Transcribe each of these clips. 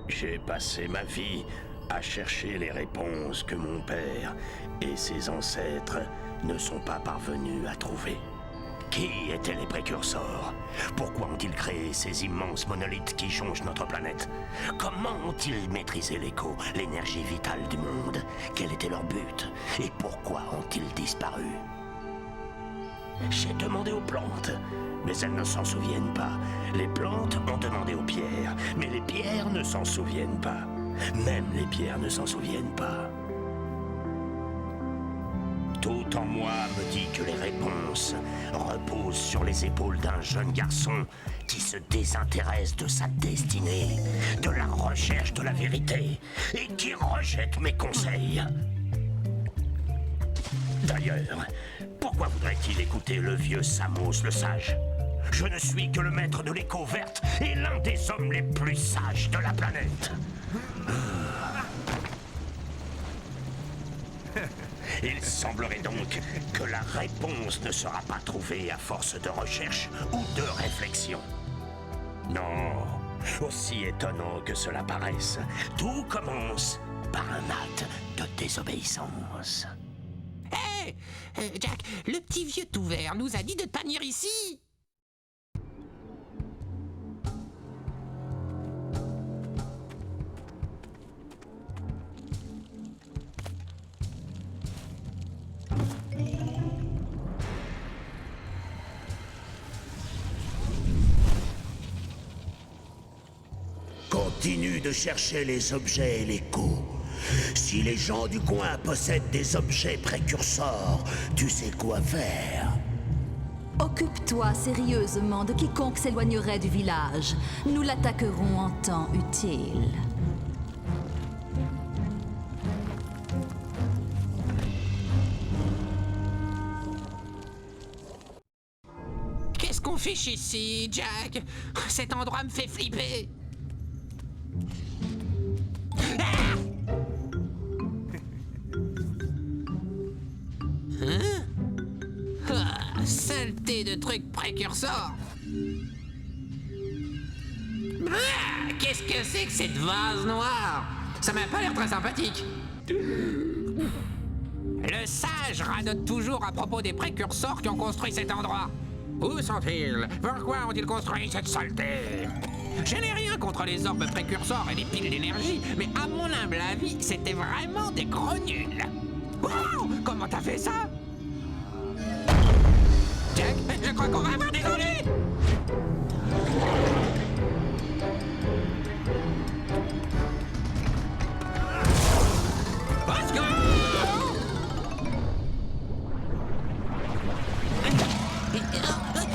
J'ai passé ma vie à chercher les réponses que mon père et ses ancêtres ne sont pas parvenus à trouver. Qui étaient les précurseurs? Pourquoi ont-ils créé ces immenses monolithes qui jonchent notre planète? Comment ont-ils maîtrisé l'écho, l'énergie vitale du monde? Quel était leur but? Et pourquoi ont-ils disparu? J'ai demandé aux plantes, mais elles ne s'en souviennent pas. Les plantes ont demandé aux pierres, mais les pierres ne s'en souviennent pas. Même les pierres ne s'en souviennent pas. Tout en moi me dit que les réponses reposent sur les épaules d'un jeune garçon qui se désintéresse de sa destinée, de la recherche de la vérité, et qui rejette mes conseils. D'ailleurs, pourquoi voudrait-il écouter le vieux Samos le sage? Je ne suis que le maître de l'écho verte et l'un des hommes les plus sages de la planète. Il semblerait donc que la réponse ne sera pas trouvée à force de recherche ou de réflexion. Non, aussi étonnant que cela paraisse, tout commence par un acte de désobéissance. Hé Jack, le petit vieux tout vert nous a dit de ne pas venir ici. Continue de chercher les objets et l'écho. Si les gens du coin possèdent des objets précurseurs, tu sais quoi faire. Occupe-toi sérieusement de quiconque s'éloignerait du village. Nous l'attaquerons en temps utile. Qu'est-ce qu'on fiche ici, Jack? Cet endroit me fait flipper. Hein? Ah, saleté de trucs précurseurs. Qu'est-ce que c'est que cette vase noire? Ça m'a pas l'air très sympathique. Le sage radote toujours à propos des précurseurs qui ont construit cet endroit. Où sont-ils? Pourquoi ont-ils construit cette saleté? Je n'ai rien contre les orbes précurseurs et les piles d'énergie, mais à mon humble avis, c'était vraiment des gros nuls. Wow! Comment t'as fait ça? Jack, je crois qu'on va avoir des ennuis! Au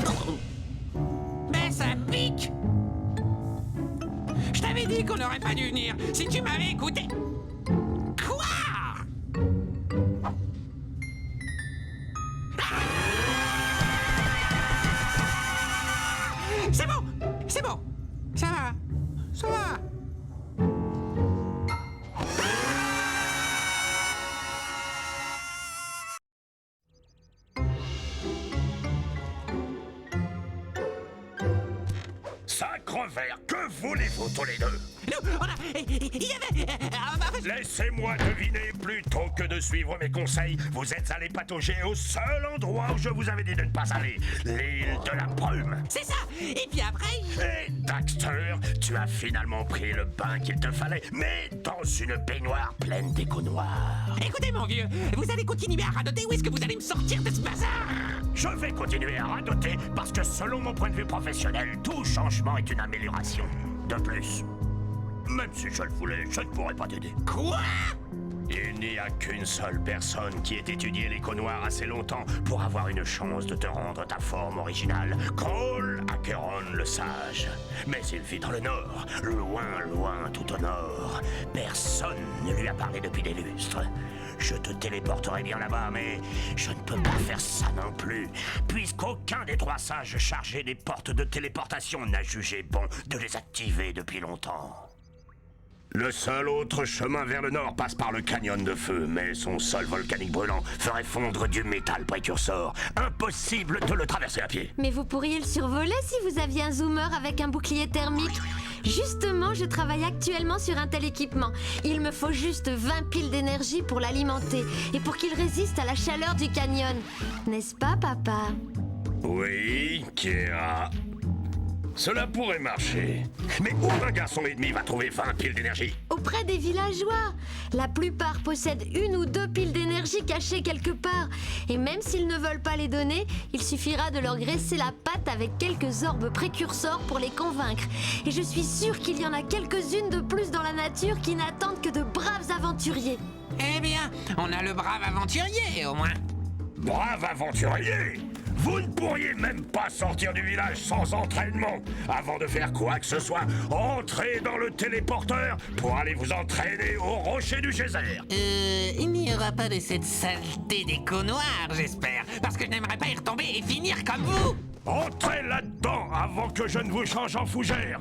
secours! Mais ça pique! Je t'avais dit qu'on n'aurait pas dû venir si tu m'avais écouté. Quoi? C'est bon, c'est bon. Ça va, ça va. Sacre vert, que voulez-vous tous les deux? Nous, on a... Il y avait... Laissez-moi deviner plutôt que de suivre mes conseils. Vous êtes allé patauger au seul endroit où je vous avais dit de ne pas aller. L'île de la brume. C'est ça. Et puis après... Et Daxter, tu as finalement pris le bain qu'il te fallait, mais dans une baignoire pleine d'échos noirs. Écoutez mon vieux, vous allez continuer à radoter ou est-ce que vous allez me sortir de ce bazar? Je vais continuer à radoter parce que selon mon point de vue professionnel, tout changement est une amélioration. De plus, même si je le voulais, je ne pourrais pas t'aider. Quoi? Il n'y a qu'une seule personne qui ait étudié l'écho noir assez longtemps pour avoir une chance de te rendre ta forme originale. Cole Acheron le sage. Mais il vit dans le nord, loin, loin, tout au nord. Personne ne lui a parlé depuis des lustres. Je te téléporterai bien là-bas, mais je ne peux pas faire ça non plus, puisqu'aucun des trois sages chargés des portes de téléportation n'a jugé bon de les activer depuis longtemps. Le seul autre chemin vers le nord passe par le canyon de feu, mais son sol volcanique brûlant ferait fondre du métal précurseur. Impossible de le traverser à pied. Mais vous pourriez le survoler si vous aviez un zoomer avec un bouclier thermique. Justement, je travaille actuellement sur un tel équipement. Il me faut juste 20 piles d'énergie pour l'alimenter et pour qu'il résiste à la chaleur du canyon. N'est-ce pas, papa? Oui, Kira. Cela pourrait marcher. Mais où un garçon et demi va trouver 20 piles d'énergie? Auprès des villageois. La plupart possèdent 1 ou 2 piles d'énergie cachées quelque part. Et même s'ils ne veulent pas les donner, il suffira de leur graisser la patte avec quelques orbes précurseurs pour les convaincre. Et je suis sûre qu'il y en a quelques-unes de plus dans la nature qui n'attendent que de braves aventuriers. Eh bien, on a le brave aventurier, au moins. Brave aventurier! Vous ne pourriez même pas sortir du village sans entraînement. Avant de faire quoi que ce soit, entrez dans le téléporteur pour aller vous entraîner au rocher du geyser. Il n'y aura pas de cette saleté d'écho noir, j'espère. Parce que je n'aimerais pas y retomber et finir comme vous. Entrez là-dedans avant que je ne vous change en fougère.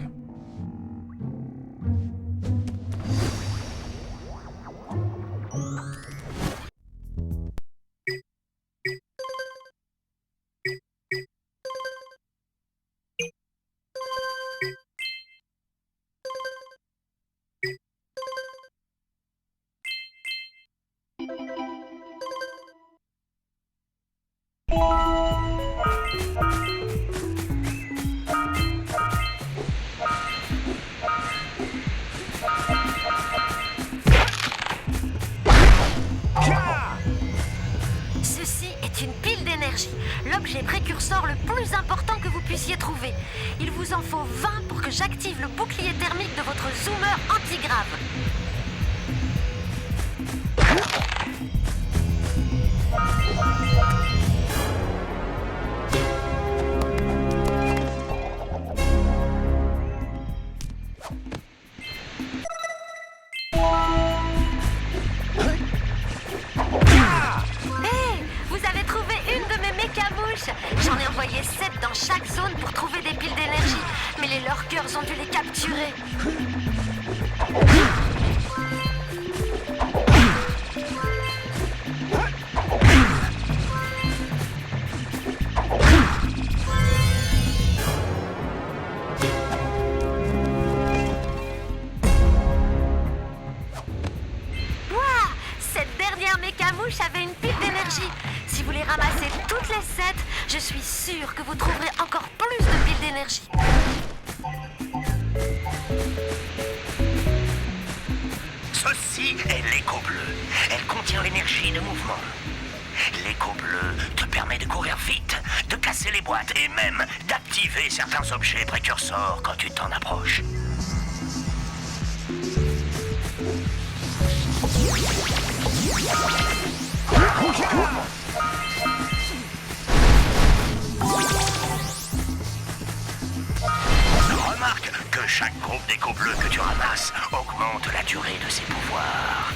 Ceci est une pile d'énergie, l'objet précurseur le plus important que vous puissiez trouver. Il vous en faut 20 pour que j'active le bouclier thermique de votre zoomer antigrave. J'en ai envoyé 7 dans chaque zone pour trouver des piles d'énergie, mais les lurkers ont dû les capturer. Ouah! Cette dernière mécamouche avait une pile d'énergie. Si vous les ramassez toutes les 7, je suis sûre que vous trouverez encore plus de piles d'énergie. Ceci est l'écho bleu. Elle contient l'énergie de mouvement. L'écho bleu te permet de courir vite, de casser les boîtes et même d'activer certains objets précurseurs quand tu t'en approches. Remarque que chaque groupe d'échos bleus que tu ramasses augmente la durée de ses pouvoirs.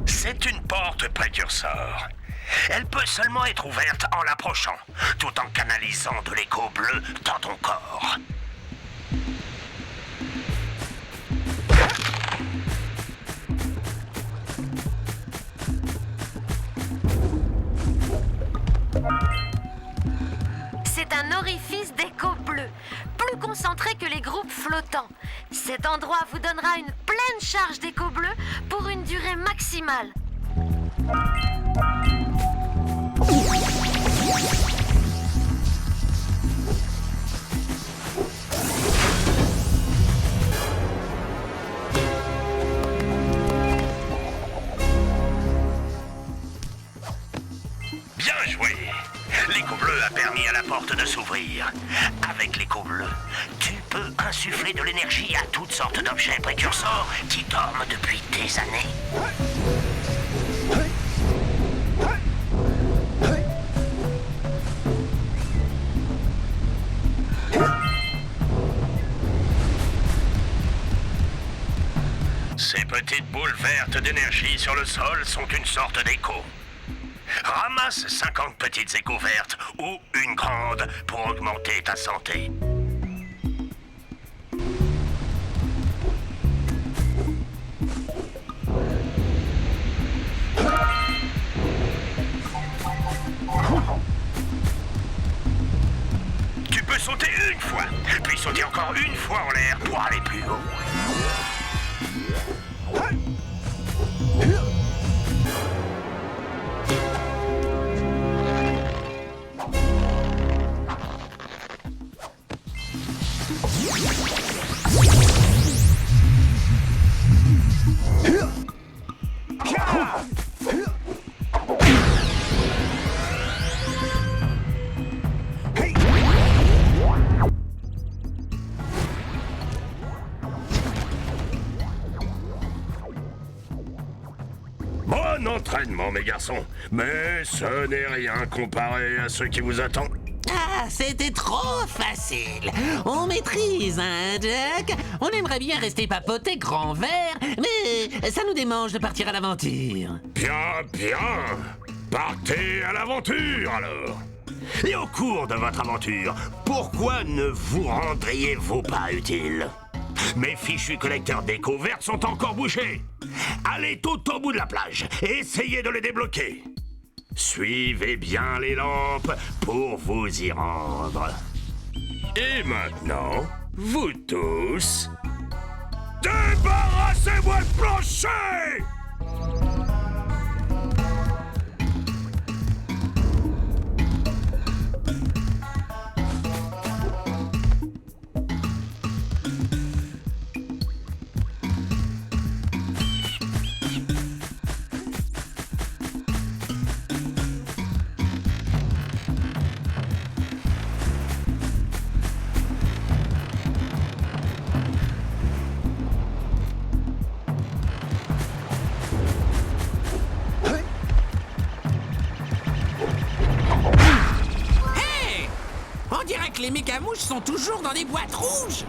C'est une porte précurseur. Elle peut seulement être ouverte en l'approchant, tout en canalisant de l'écho bleu dans ton corps. C'est un orifice d'écho bleu, plus concentré que les groupes flottants. Cet endroit vous donnera une pleine charge d'écho bleu pour une durée maximale. Bien joué! L'écho bleu a permis à la porte de s'ouvrir. Avec l'écho bleu, tu peux insuffler de l'énergie à toutes sortes d'objets précurseurs qui dorment depuis des années. petites boules vertes d'énergie sur le sol sont une sorte d'écho. Ramasse 50 petites échos vertes ou une grande pour augmenter ta santé. Tu peux sauter une fois, puis sauter encore une fois en l'air pour aller plus haut. Bon entraînement, mes garçons, mais ce n'est rien comparé à ce qui vous attend. Ah, c'était trop facile. On maîtrise, hein, Jack? On aimerait bien rester papoter grand verre, mais ça nous démange de partir à l'aventure. Bien, bien. Partez à l'aventure, alors. Et au cours de votre aventure, pourquoi ne vous rendriez-vous pas utile? Mes fichus collecteurs d'échos vertes sont encore bouchés. Allez tout au bout de la plage et essayez de les débloquer. Suivez bien les lampes pour vous y rendre. Et maintenant, vous tous, débarrassez-moi de plancher! On dirait que les mécamouches sont toujours dans des boîtes rouges.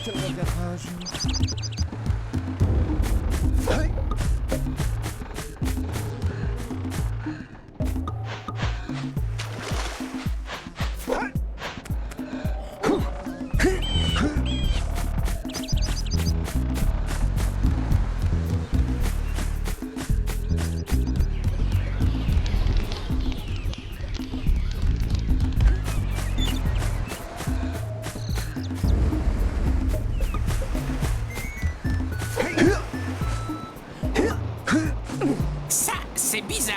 Quel regarage. Ça, c'est bizarre.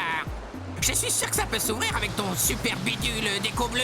Je suis sûr que ça peut s'ouvrir avec ton super bidule d'écho bleu.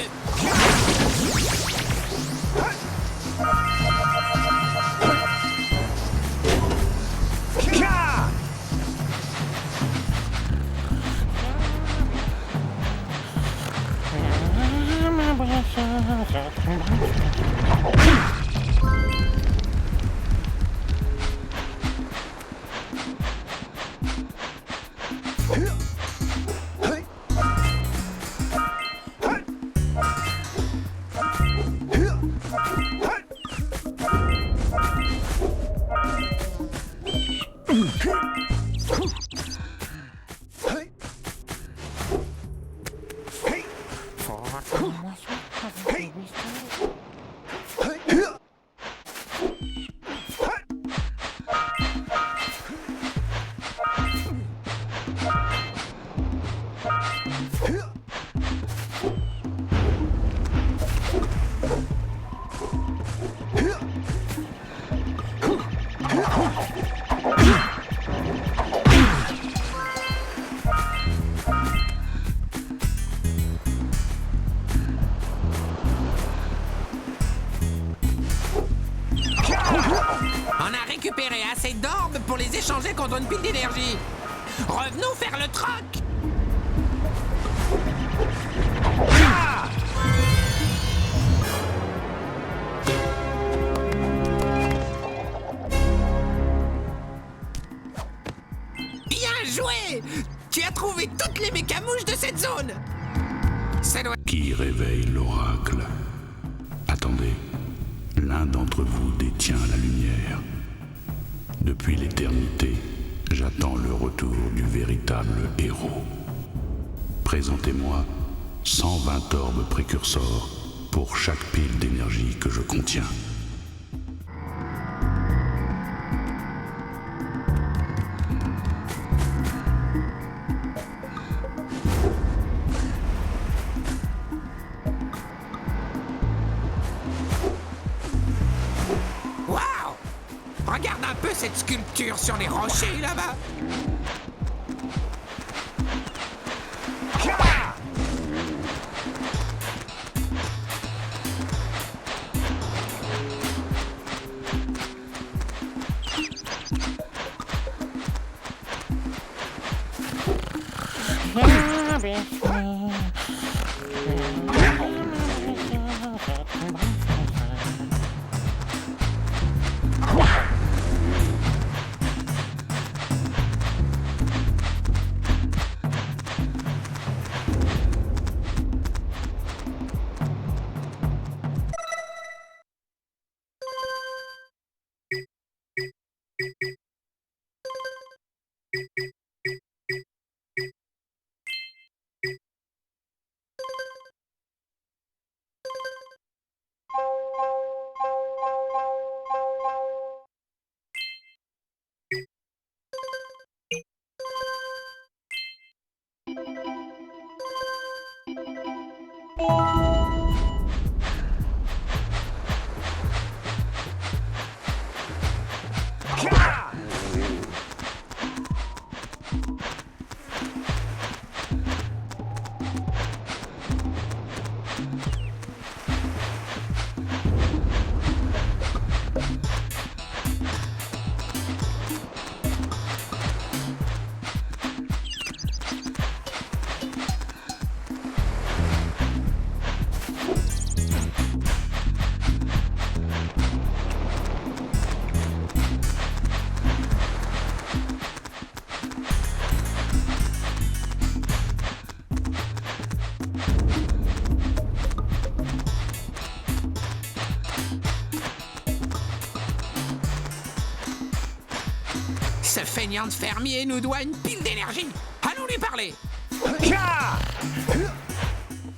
récupéré assez d'orbes pour les échanger contre une pile d'énergie. Revenons faire le troc. Bien joué! Tu as trouvé toutes les mécamouches de cette zone. Ça doit... Qui réveille l'oracle? Attendez, l'un d'entre vous détient la lumière. Depuis l'éternité, j'attends le retour du véritable héros. Présentez-moi 120 orbes précurseurs pour chaque pile d'énergie que je contiens. Waouh! Regarde un peu cette sculpture sur les rochers là-bas. Ce feignant de fermier nous doit une pile d'énergie. Allons lui parler.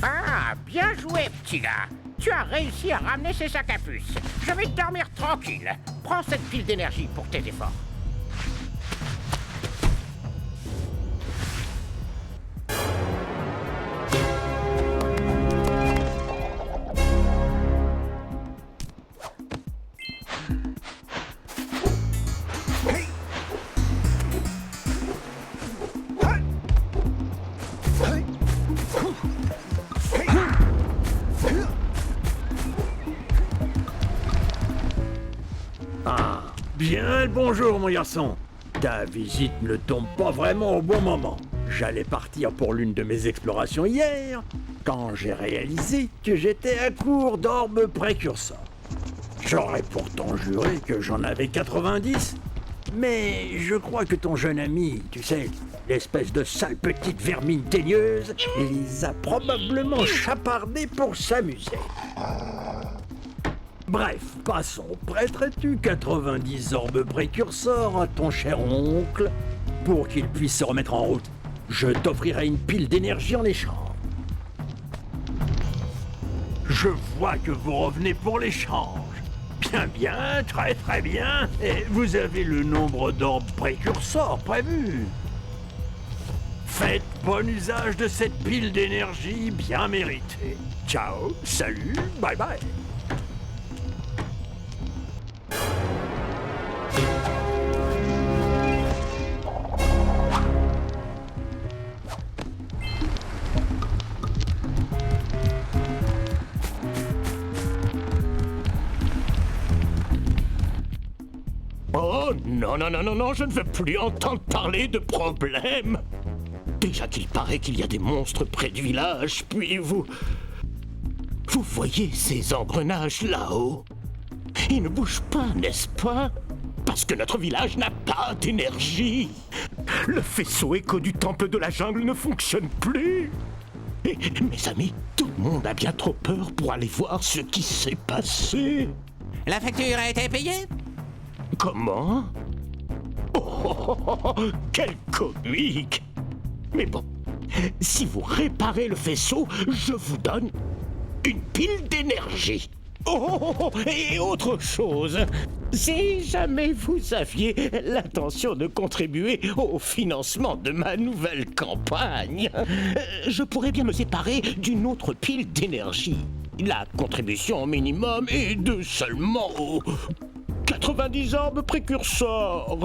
Ah, bien joué, petit gars. Tu as réussi à ramener ces sacs à puces. Je vais dormir tranquille. Prends cette pile d'énergie pour tes efforts. Bien le bonjour, mon garçon. Ta visite ne tombe pas vraiment au bon moment. J'allais partir pour l'une de mes explorations hier, quand j'ai réalisé que j'étais à court d'orbes précurseurs. J'aurais pourtant juré que j'en avais 90, mais je crois que ton jeune ami, tu sais, l'espèce de sale petite vermine teigneuse, les a probablement chapardés pour s'amuser. Bref, passons. Prêterais-tu 90 orbes précurseurs à ton cher oncle pour qu'il puisse se remettre en route? Je t'offrirai une pile d'énergie en échange. Je vois que vous revenez pour l'échange. Bien, bien, très très bien. Et vous avez le nombre d'orbes précurseurs prévu. Faites bon usage de cette pile d'énergie bien méritée. Ciao, salut, bye bye. Oh non, non, non, non, non, je ne veux plus entendre parler de problèmes. Déjà qu'il paraît qu'il y a des monstres près du village, puis vous... Vous voyez ces engrenages là-haut? Ils ne bougent pas, n'est-ce pas? Parce que notre village n'a pas d'énergie. Le faisceau écho du temple de la jungle ne fonctionne plus. Et, mes amis, tout le monde a bien trop peur pour aller voir ce qui s'est passé. La facture a été payée? Comment? Oh, quel comique! Mais bon, si vous réparez le faisceau, je vous donne une pile d'énergie. Oh, et autre chose, si jamais vous aviez l'intention de contribuer au financement de ma nouvelle campagne, je pourrais bien me séparer d'une autre pile d'énergie. La contribution minimum est de seulement 90 orbes précurseurs.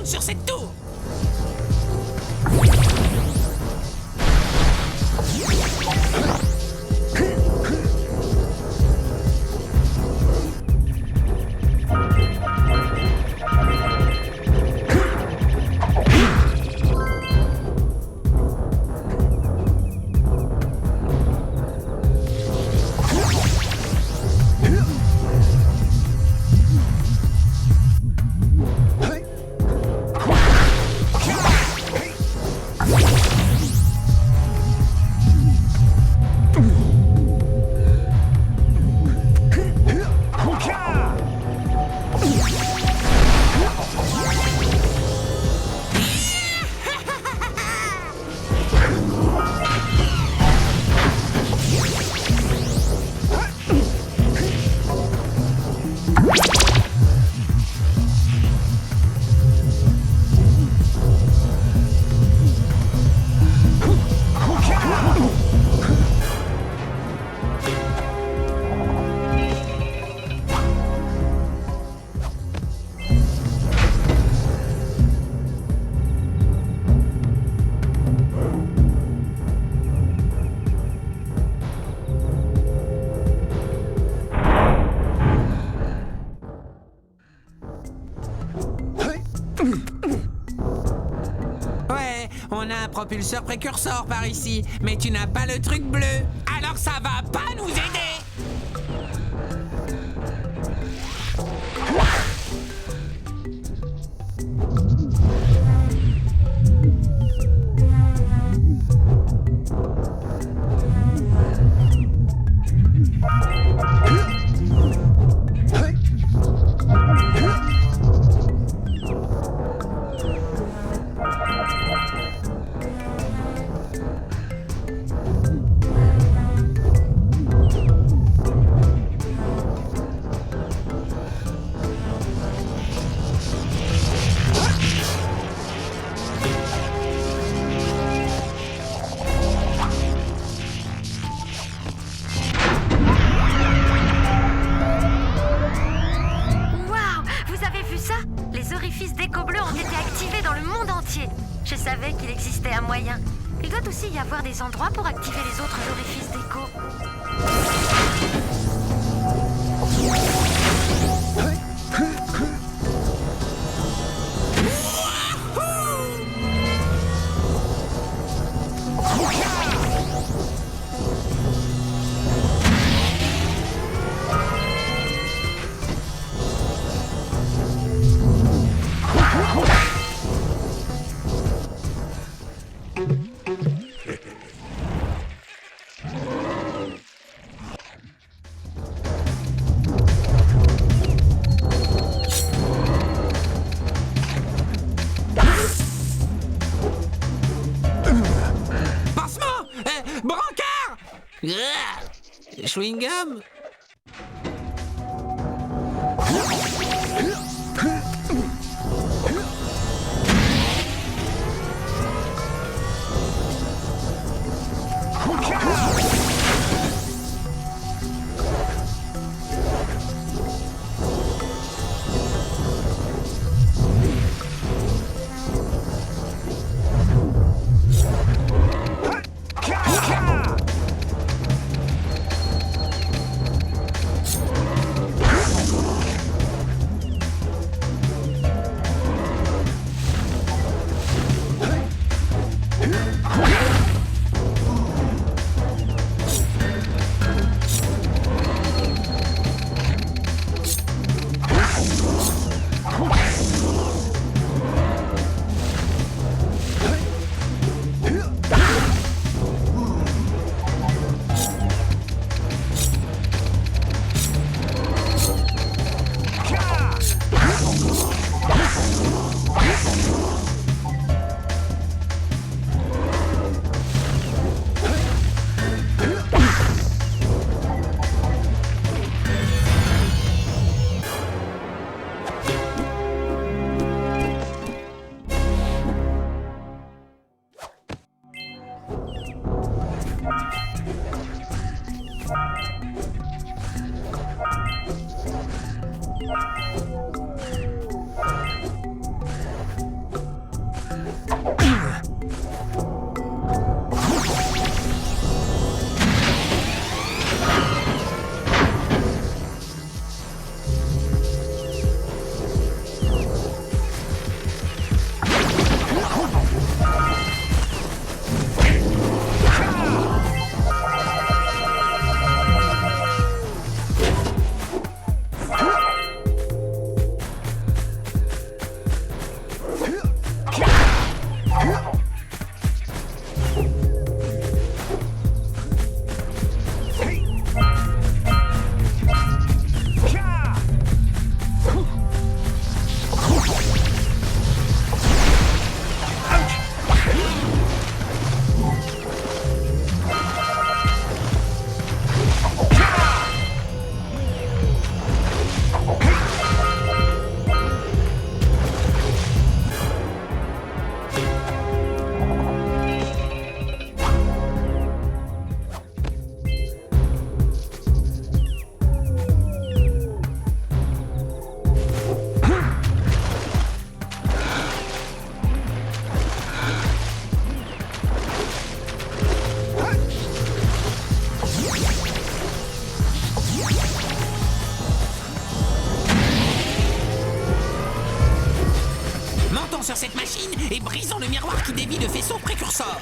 sur cette tour. Ouais, on a un propulseur précurseur par ici, mais tu n'as pas le truc bleu. Alors ça va pas nous aider. Je savais qu'il existait un moyen. Il doit aussi y avoir des endroits pour activer les autres orifices d'écho. Chewing-gum? sur cette machine et brisons le miroir qui dévie le faisceau précurseur.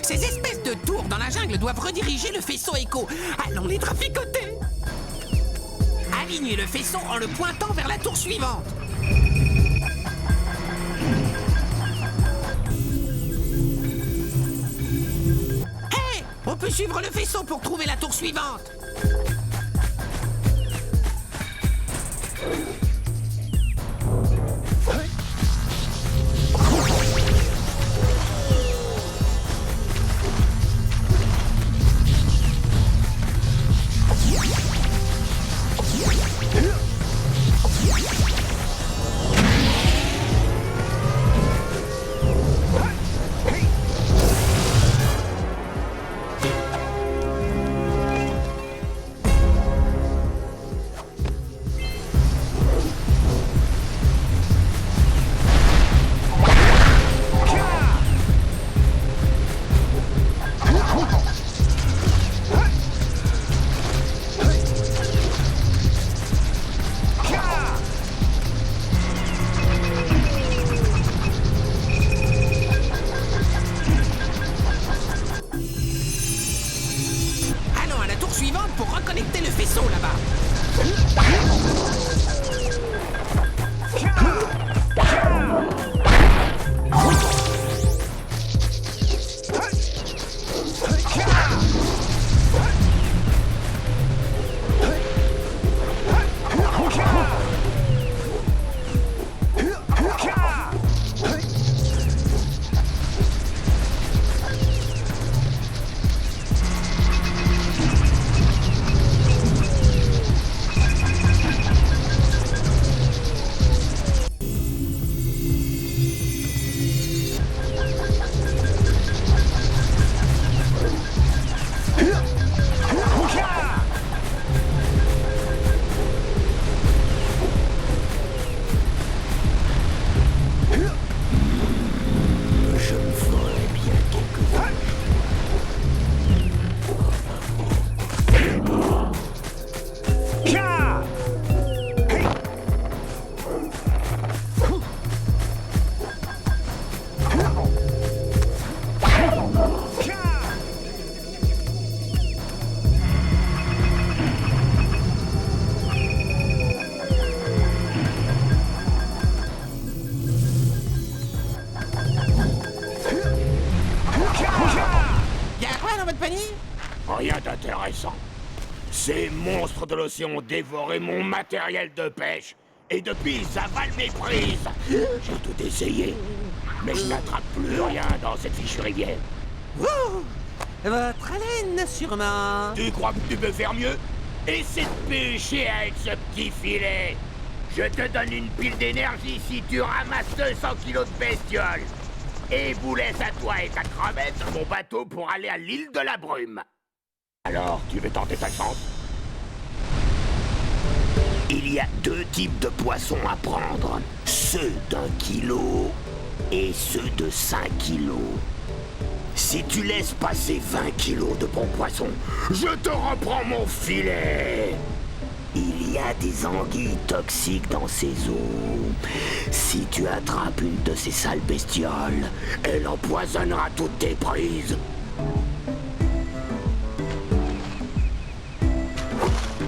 Ces espèces de tours dans la jungle doivent rediriger le faisceau écho. Allons les traficoter. Alignez le faisceau en le pointant vers la tour suivante. Hé, on peut suivre le faisceau pour trouver la tour suivante. Allons à la tour suivante pour reconnecter le faisceau là-bas. Y'a quoi dans votre panier? Rien d'intéressant. Ces monstres de l'océan ont dévoré mon matériel de pêche. Et depuis, ils avalent mes prises. J'ai tout essayé. Mais je n'attrape plus rien dans cette fichue rivière. Ouh, votre haleine, sûrement. Tu crois que tu peux faire mieux? Essaie de pêcher avec ce petit filet. Je te donne une pile d'énergie si tu ramasses 200 kilos de bestioles. Et vous laisse à toi et ta crevette sur mon bateau pour aller à l'île de la Brume. Alors, tu veux tenter ta chance? Il y a deux types de poissons à prendre. Ceux d'1 kilo et ceux de 5 kilos. Si tu laisses passer 20 kilos de bons poissons, je te reprends mon filet. Il y a des anguilles toxiques dans ces eaux. Si tu attrapes une de ces sales bestioles, elle empoisonnera toutes tes prises.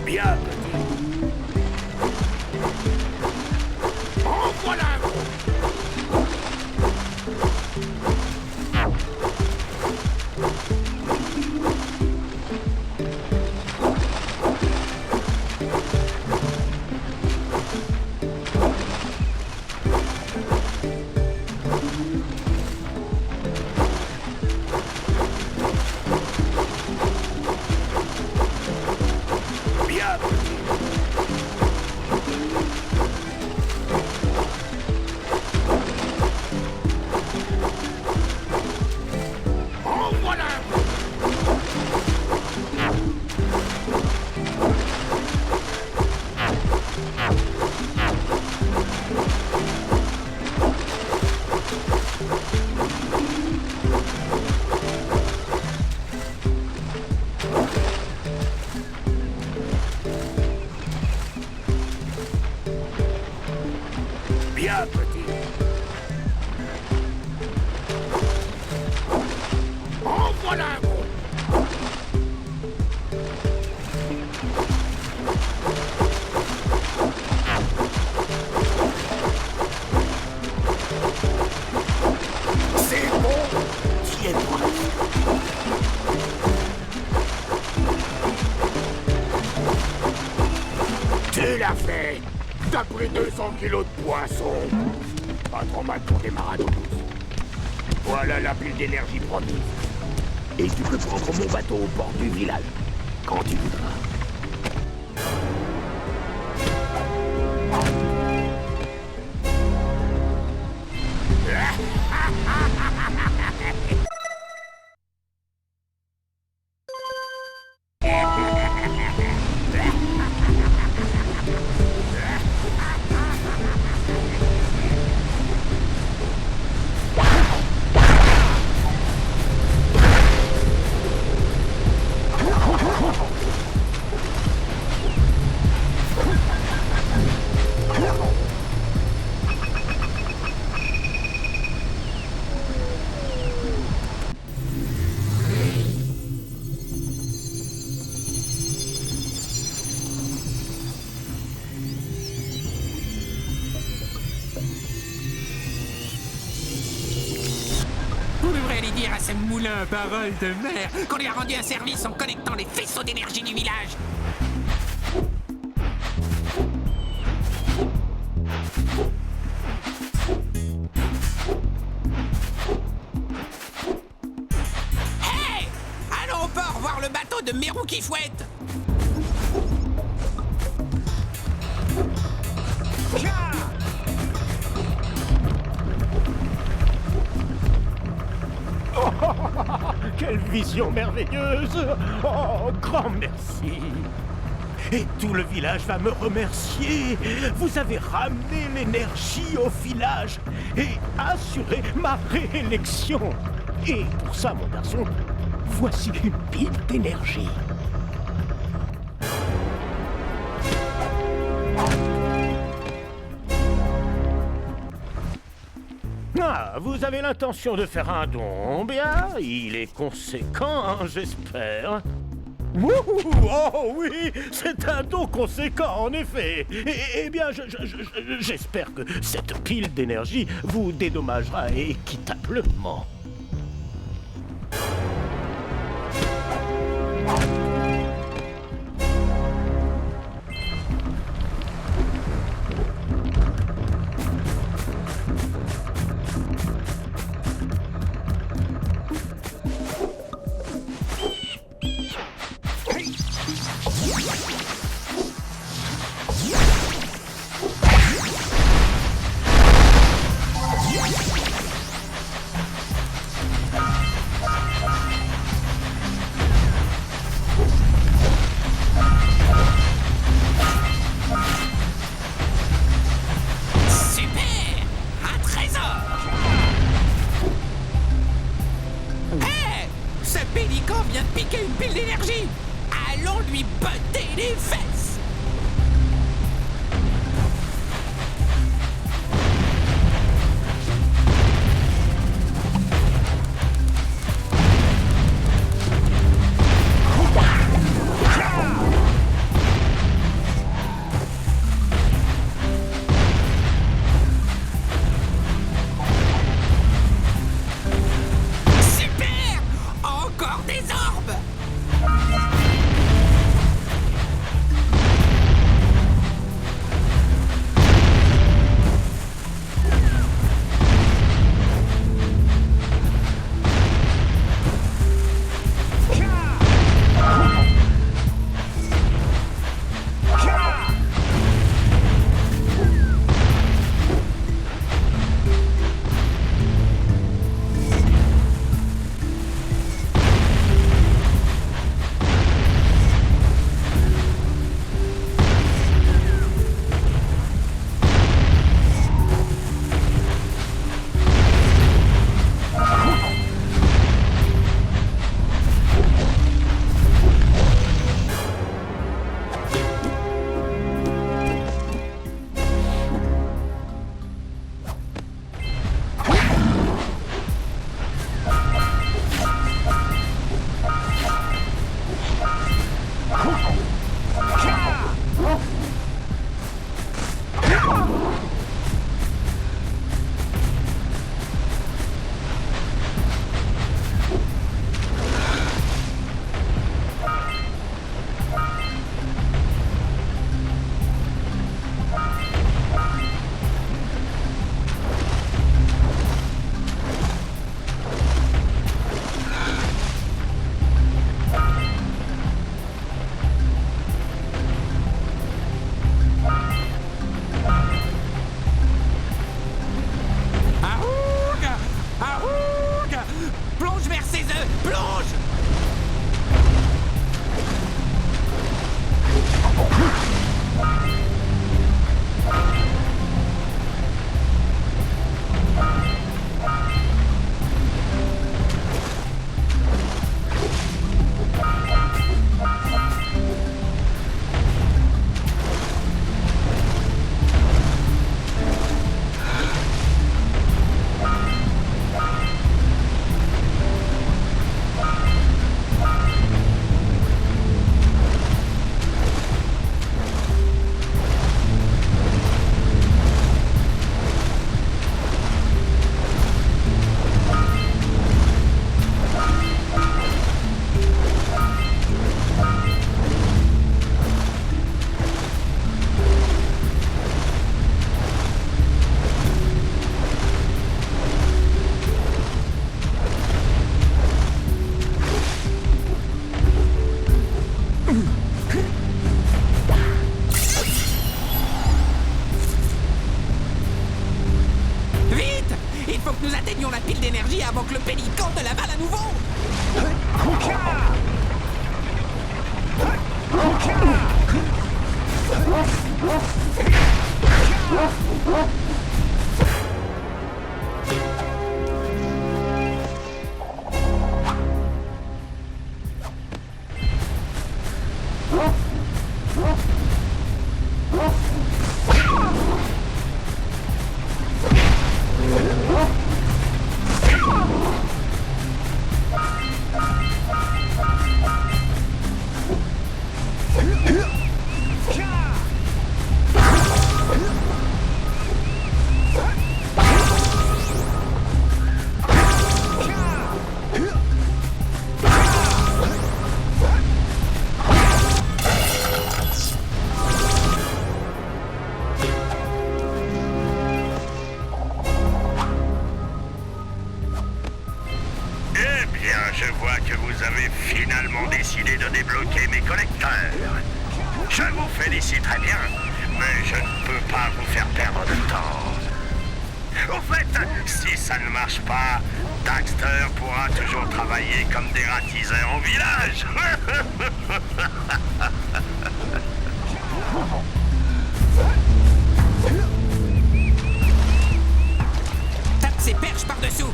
Bien, petit. En voilà un gros. Bien, petit. Bien, petit. En voilà un bon. C'est bon. Qui est prêt? Tu l'as fait. T'as pris 200 kilos de poisson. Pas trop mal pour des marathons. Voilà la pile d'énergie promise. Et tu peux prendre mon bateau au port du village, quand tu voudras. Vous devrez aller dire à ce moulin parole de mer qu'on lui a rendu un service en connectant les faisceaux d'énergie du village. Hey! Allons au port voir le bateau de Mérou qui fouette. Quelle vision merveilleuse! Oh, grand merci! Et tout le village va me remercier! Vous avez ramené l'énergie au village et assuré ma réélection! Et pour ça, mon garçon, voici une pile d'énergie! Ah, vous avez l'intention de faire un don, bien, il est conséquent, hein, j'espère. Wouhou, oh oui, c'est un don conséquent, en effet. Eh bien, j'espère que cette pile d'énergie vous dédommagera équitablement. avant que le pélican te l'avale à nouveau. Je vois que vous avez finalement décidé de débloquer mes collecteurs. Je vous félicite très bien, mais je ne peux pas vous faire perdre de temps. Au fait, si ça ne marche pas, Daxter pourra toujours travailler comme dératiseur au village. Tape ses perches par-dessous.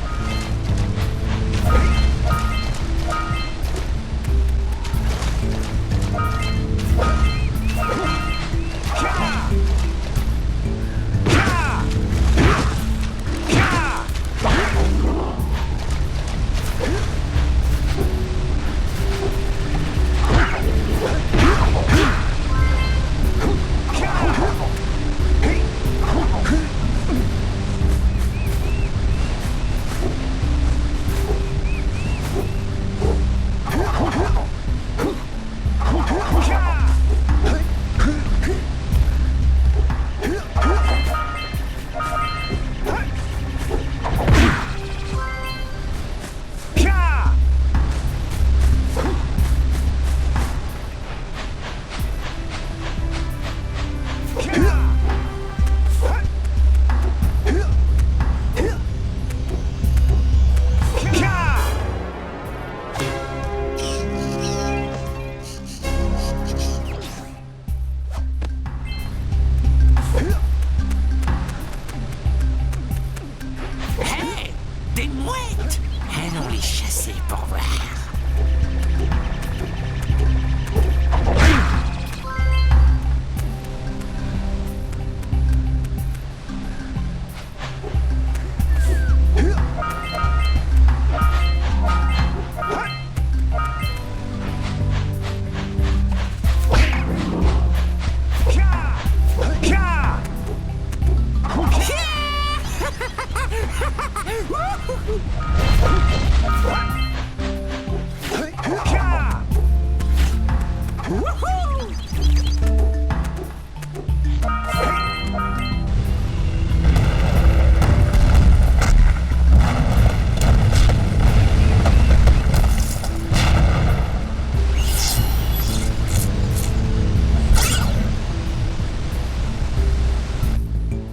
Des mouettes! Allons les chasser pour voir.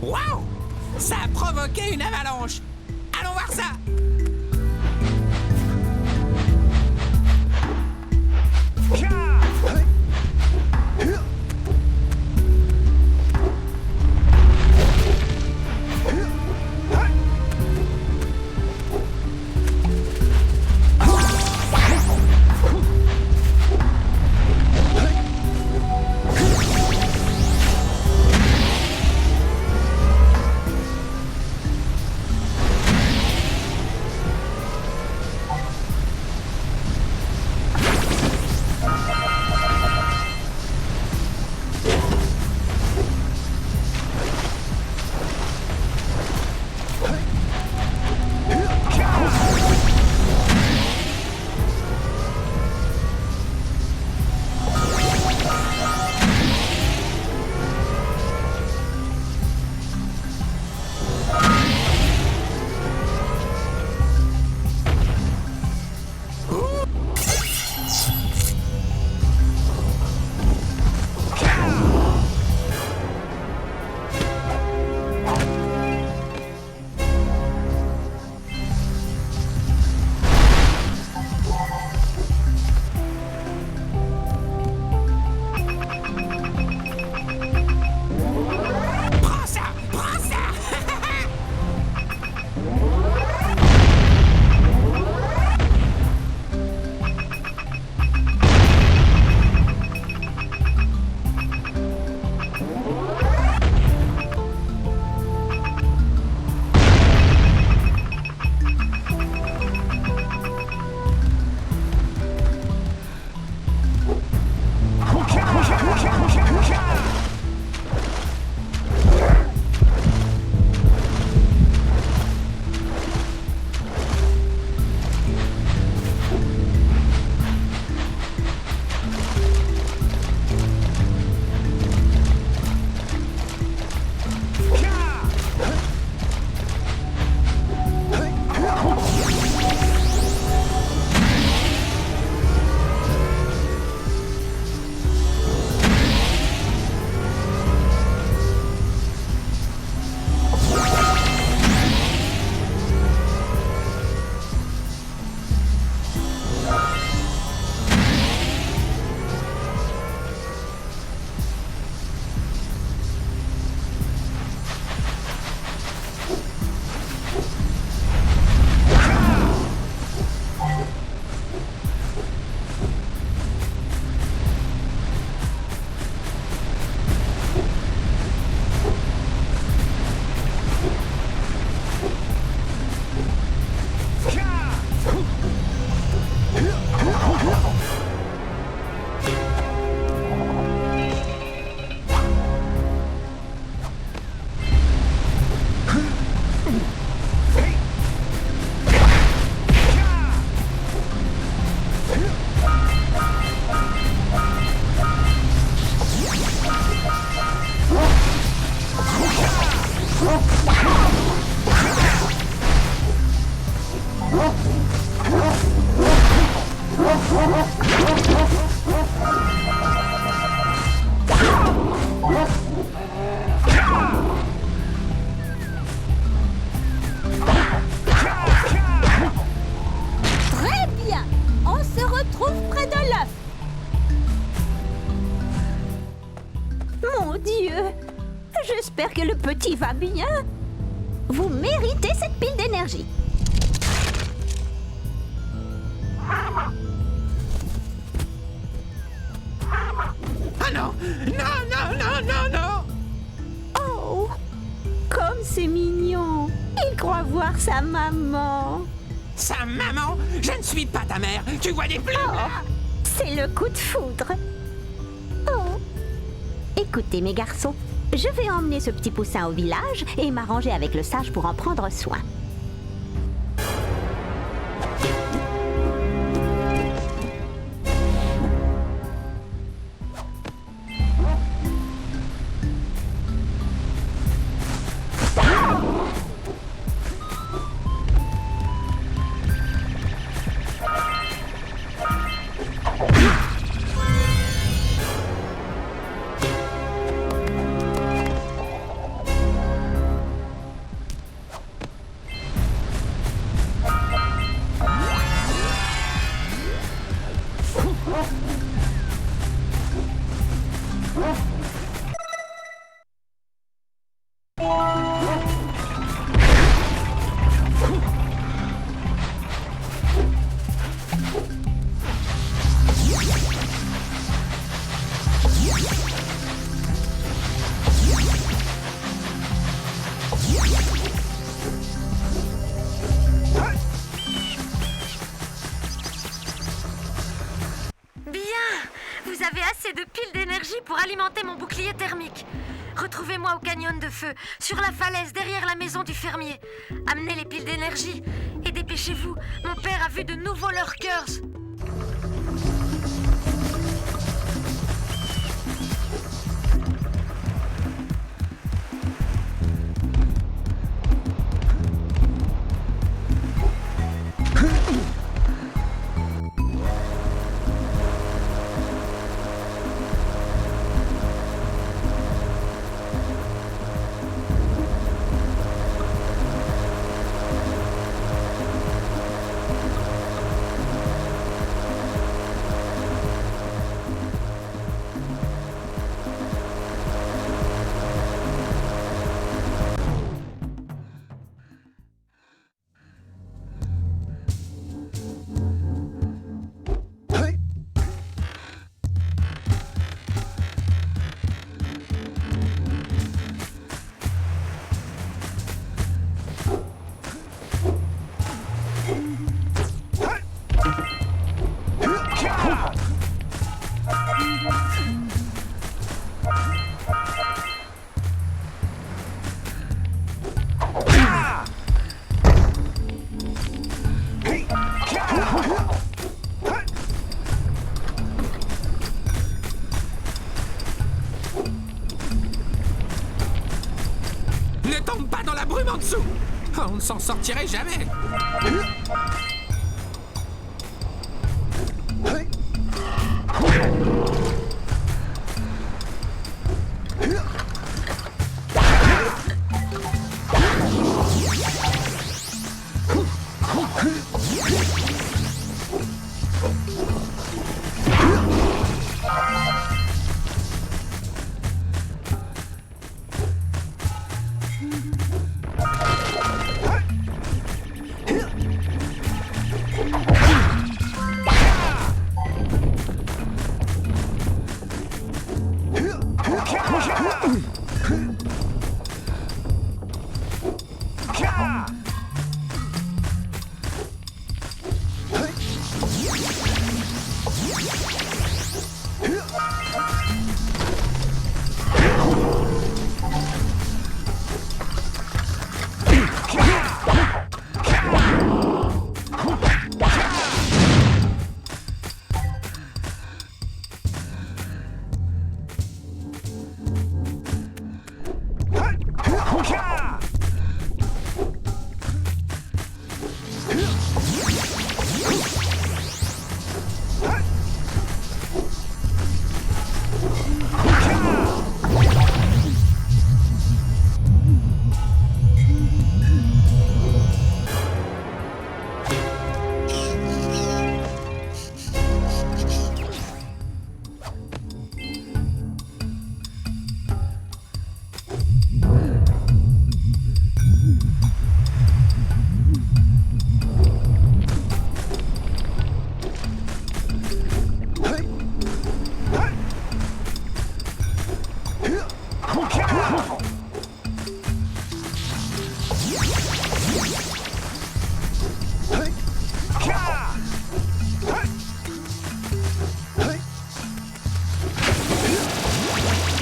Waouh! Ça a provoqué une avalanche! Allons voir ça! Dieu! J'espère que le petit va bien. Vous méritez cette pile d'énergie. Ah non! Non, non, non, non, non! Oh! Comme c'est mignon! Il croit voir sa maman. Sa maman? Je ne suis pas ta mère! Tu vois des plumes là? C'est le coup de foudre. Oh! Écoutez, mes garçons, je vais emmener ce petit poussin au village et m'arranger avec le sage pour en prendre soin. Vous avez assez de piles d'énergie pour alimenter mon bouclier thermique. Retrouvez-moi au canyon de feu, sur la falaise derrière la maison du fermier. Amenez les piles d'énergie et dépêchez-vous, mon père a vu de nouveaux lurkers. Ne tombe pas dans la brume en dessous! On ne s'en sortirait jamais!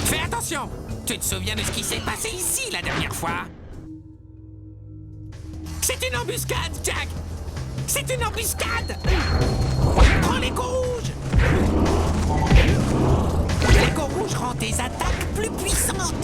Fais attention! Tu te souviens de ce qui s'est passé ici la dernière fois? C'est une embuscade, Jack! C'est une embuscade! Prends l'écho rouge! L'écho rouge rend tes attaques plus puissantes!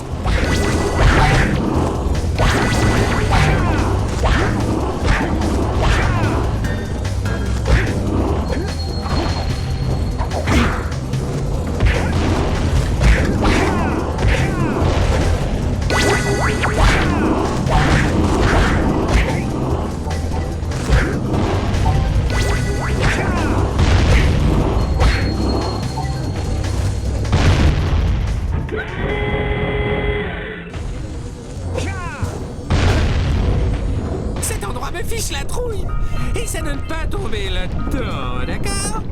Cet endroit me fiche la trouille! Essaie de ne pas tomber là-dedans, d'accord?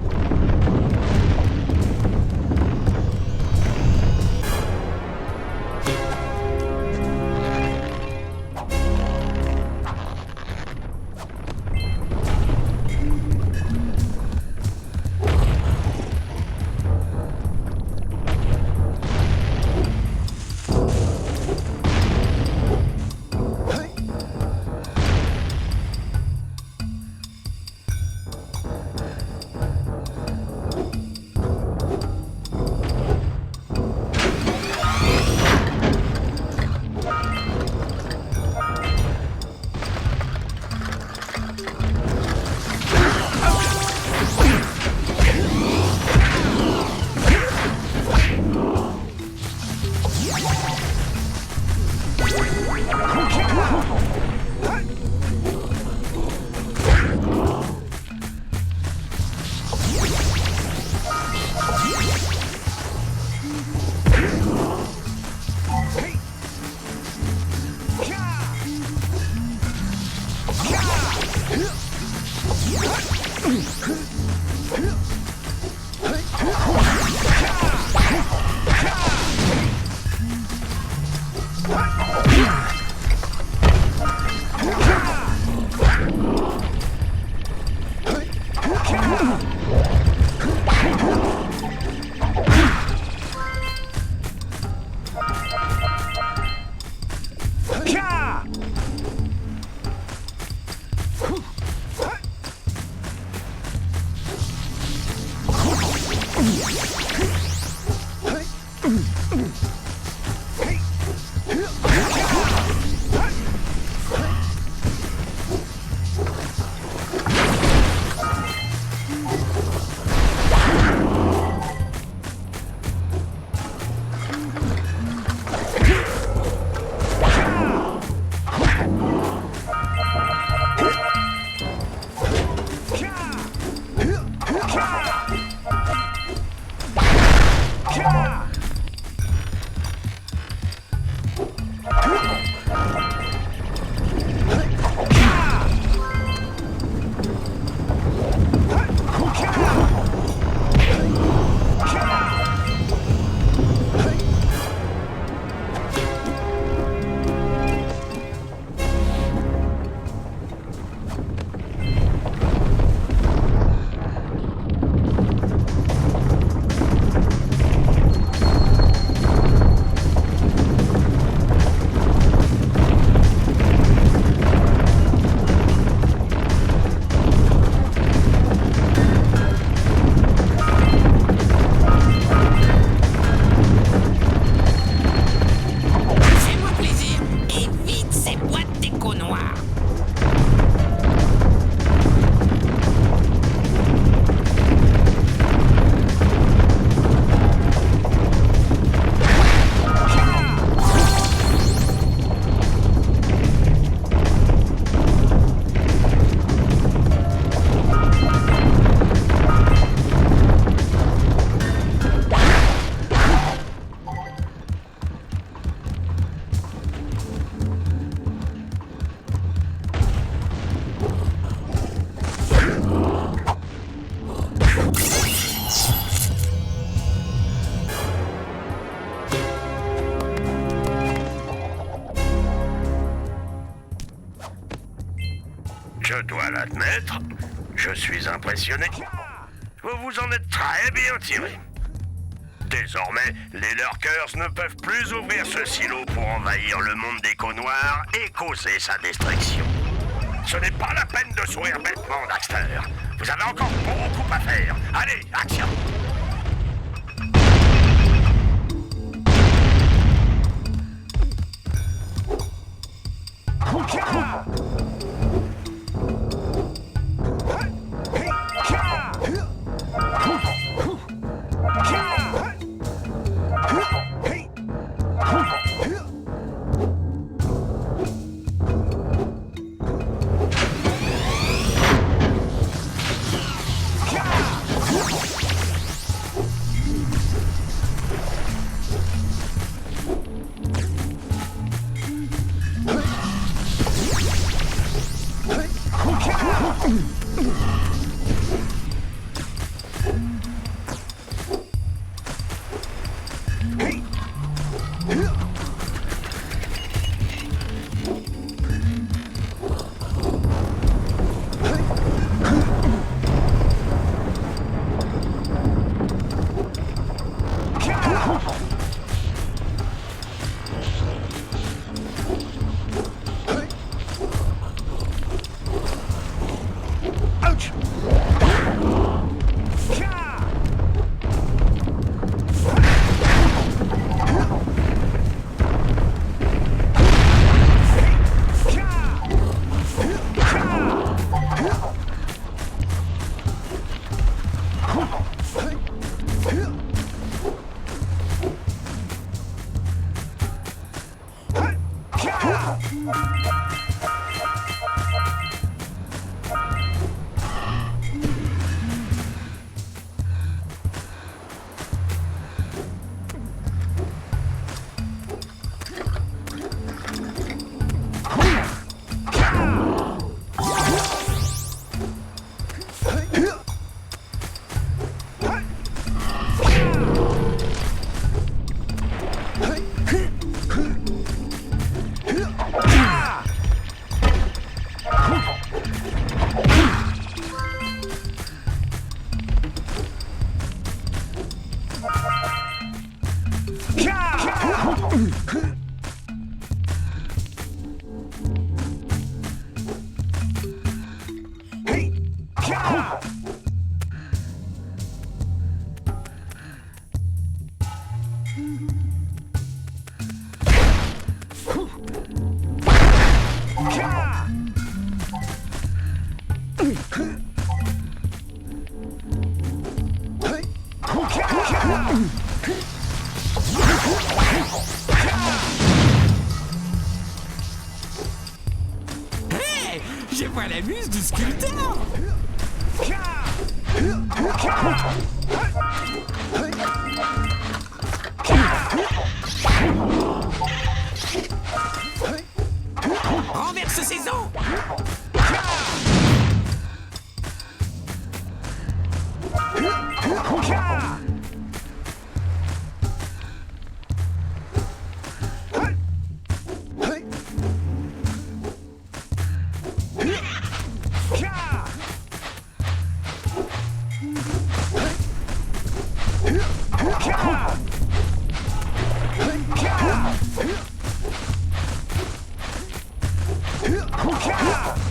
Je dois l'admettre, je suis impressionné. Vous vous en êtes très bien tiré. Désormais, les Lurkers ne peuvent plus ouvrir ce silo pour envahir le monde des Échos Noirs et causer sa destruction. Ce n'est pas la peine de sourire bêtement, Daxter. Vous avez encore beaucoup à faire. Allez, action! Hé, je vois la muse du sculpteur. Renverse ses os. Yeah!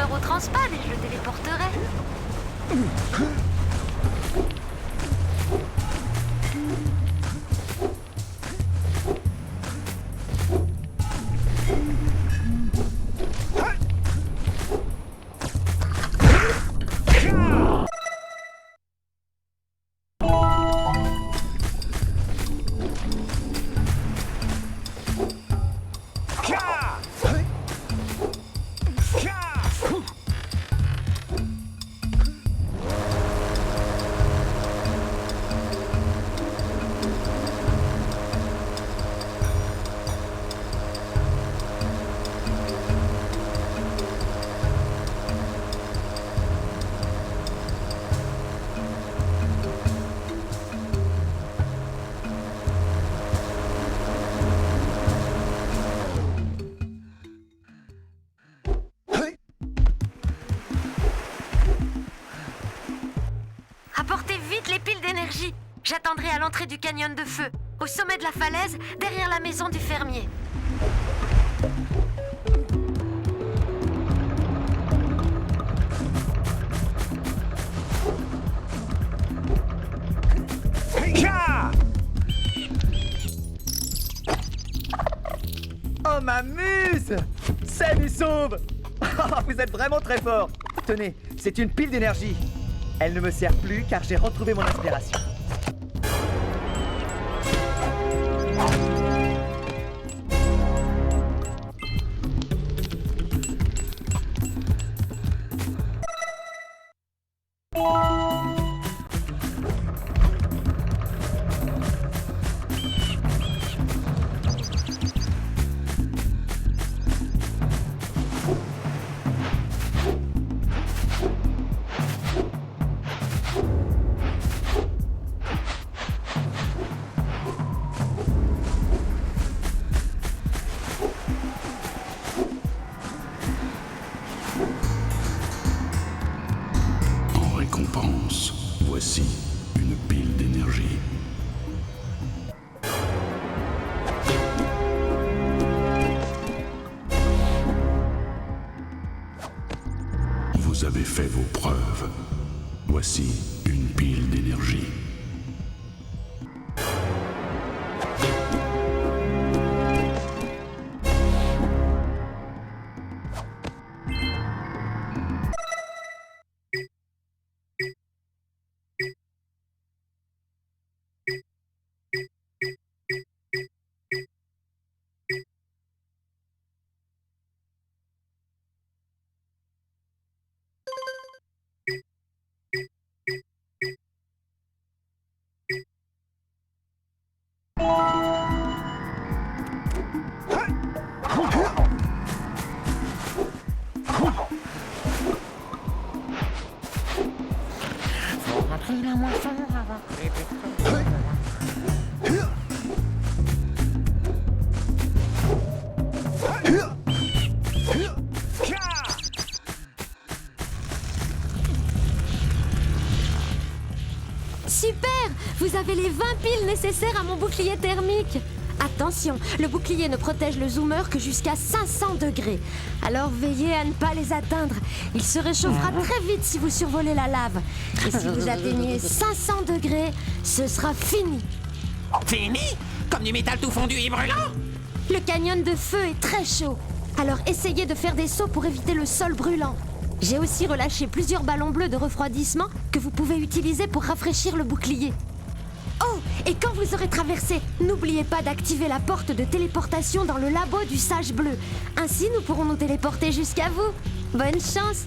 peur au transpad et je le téléporterai. Apportez vite les piles d'énergie. J'attendrai à l'entrée du canyon de feu, au sommet de la falaise, derrière la maison du fermier. Oh ma muse! Salut Sauve! Vous êtes vraiment très fort! Tenez, c'est une pile d'énergie. Elle ne me sert plus car j'ai retrouvé mon inspiration. Voici une pile d'énergie. Vous avez fait vos preuves. Voici une pile d'énergie. La moisson avant que les Super! Vous avez les 20 piles nécessaires à mon bouclier thermique. Attention, le bouclier ne protège le zoomer que jusqu'à 500 degrés. Alors veillez à ne pas les atteindre. Il se réchauffera très vite si vous survolez la lave. Et si vous atteignez 500 degrés, ce sera fini. Fini? Comme du métal tout fondu et brûlant? Le canyon de feu est très chaud. Alors essayez de faire des sauts pour éviter le sol brûlant. J'ai aussi relâché plusieurs ballons bleus de refroidissement que vous pouvez utiliser pour rafraîchir le bouclier. Oh, et quand vous aurez traversé, n'oubliez pas d'activer la porte de téléportation dans le labo du sage bleu. Ainsi, nous pourrons nous téléporter jusqu'à vous. Bonne chance!